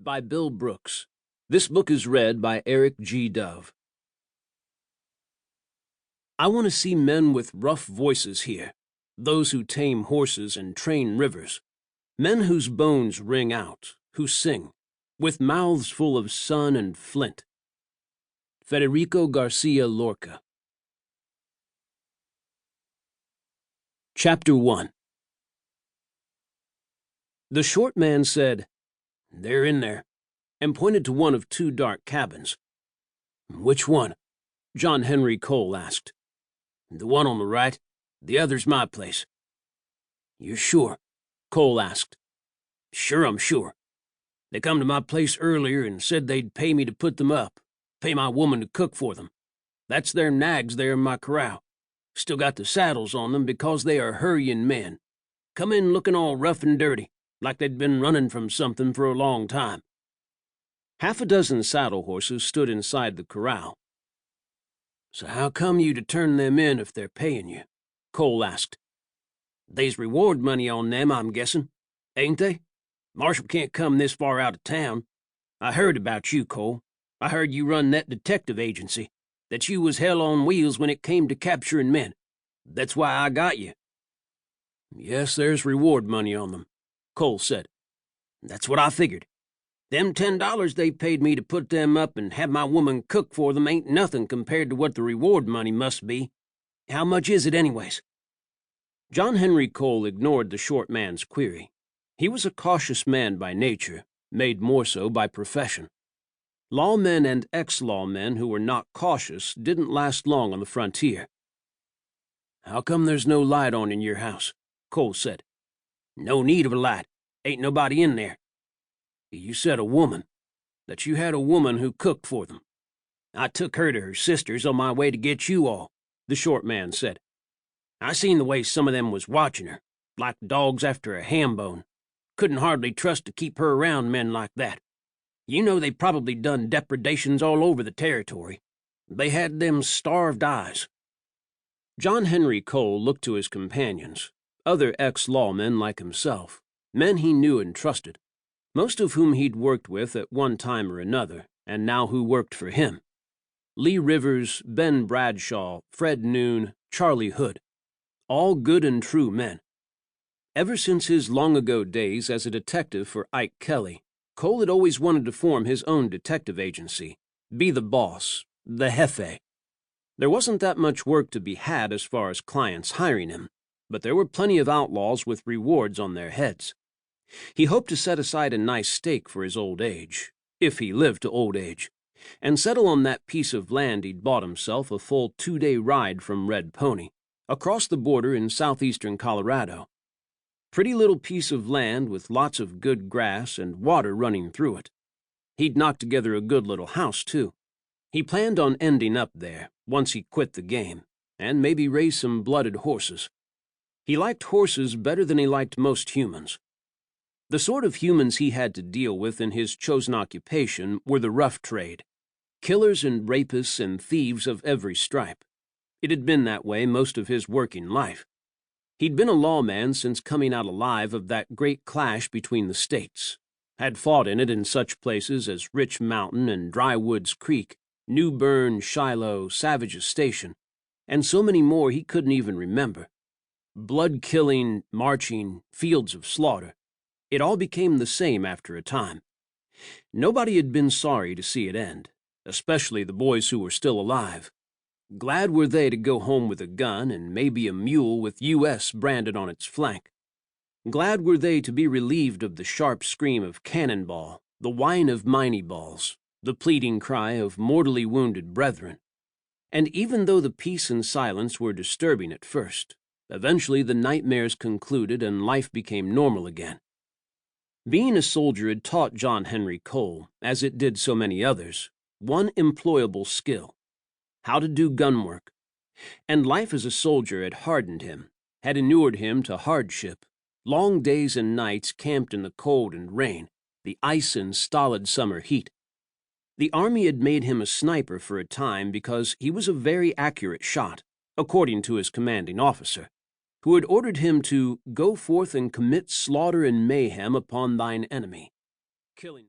by Bill Brooks. This book is read by Eric G. Dove. I want to see men with rough voices here, those who tame horses and train rivers, men whose bones ring out, who sing, with mouths full of sun and flint. Federico Garcia Lorca. Chapter 1. The short man said, "They're in there," and pointed to one of two dark cabins. "Which one?" John Henry Cole asked. "The one on the right. The other's my place." "You're sure?" Cole asked. "Sure, I'm sure. They come to my place earlier and said they'd pay me to put them up, pay my woman to cook for them. That's their nags there in my corral. Still got the saddles on them because they are hurrying men. Come in looking all rough and dirty, like they'd been running from something for a long time." Half a dozen saddle horses stood inside the corral. "So how come you to turn them in if they're paying you?" Cole asked. "They's reward money on them, I'm guessing. Ain't they? Marshal can't come this far out of town. I heard about you, Cole. I heard you run that detective agency, that you was hell on wheels when it came to capturing men. That's why I got you." "Yes, there's reward money on them," Cole said. "That's what I figured. Them $10 they paid me to put them up and have my woman cook for them ain't nothing compared to what the reward money must be. How much is it anyways?" John Henry Cole ignored the short man's query. He was a cautious man by nature, made more so by profession. Lawmen and ex-lawmen who were not cautious didn't last long on the frontier. "How come there's no light on in your house?" Cole said. "No need of a light. Ain't nobody in there." "You said a woman, that you had a woman who cooked for them." "I took her to her sister's on my way to get you all," the short man said. "I seen the way some of them was watching her, like dogs after a ham bone. Couldn't hardly trust to keep her around men like that. You know they probably done depredations all over the territory. They had them starved eyes." John Henry Cole looked to his companions, other ex-lawmen like himself, men he knew and trusted, most of whom he'd worked with at one time or another, and now who worked for him. Lee Rivers, Ben Bradshaw, Fred Noon, Charlie Hood, all good and true men. Ever since his long-ago days as a detective for Ike Kelly, Cole had always wanted to form his own detective agency, be the boss, the jefe. There wasn't that much work to be had as far as clients hiring him, but there were plenty of outlaws with rewards on their heads. He hoped to set aside a nice stake for his old age, if he lived to old age, and settle on that piece of land he'd bought himself a full 2-day ride from Red Pony, across the border in southeastern Colorado. Pretty little piece of land with lots of good grass and water running through it. He'd knocked together a good little house, too. He planned on ending up there, once he quit the game, and maybe raise some blooded horses. He liked horses better than he liked most humans. The sort of humans he had to deal with in his chosen occupation were the rough trade, killers and rapists and thieves of every stripe. It had been that way most of his working life. He'd been a lawman since coming out alive of that great clash between the states, had fought in it in such places as Rich Mountain and Dry Woods Creek, New Bern, Shiloh, Savage's Station, and so many more he couldn't even remember. Blood-killing, marching, fields of slaughter. It all became the same after a time. Nobody had been sorry to see it end, especially the boys who were still alive. Glad were they to go home with a gun and maybe a mule with U.S. branded on its flank. Glad were they to be relieved of the sharp scream of cannonball, the whine of Miney balls, the pleading cry of mortally wounded brethren. And even though the peace and silence were disturbing at first, eventually the nightmares concluded and life became normal again. Being a soldier had taught John Henry Cole, as it did so many others, one employable skill: how to do gun work. And life as a soldier had hardened him, had inured him to hardship, long days and nights camped in the cold and rain, the ice and stolid summer heat. The Army had made him a sniper for a time because he was a very accurate shot, according to his commanding officer, who had ordered him to go forth and commit slaughter and mayhem upon thine enemy, killing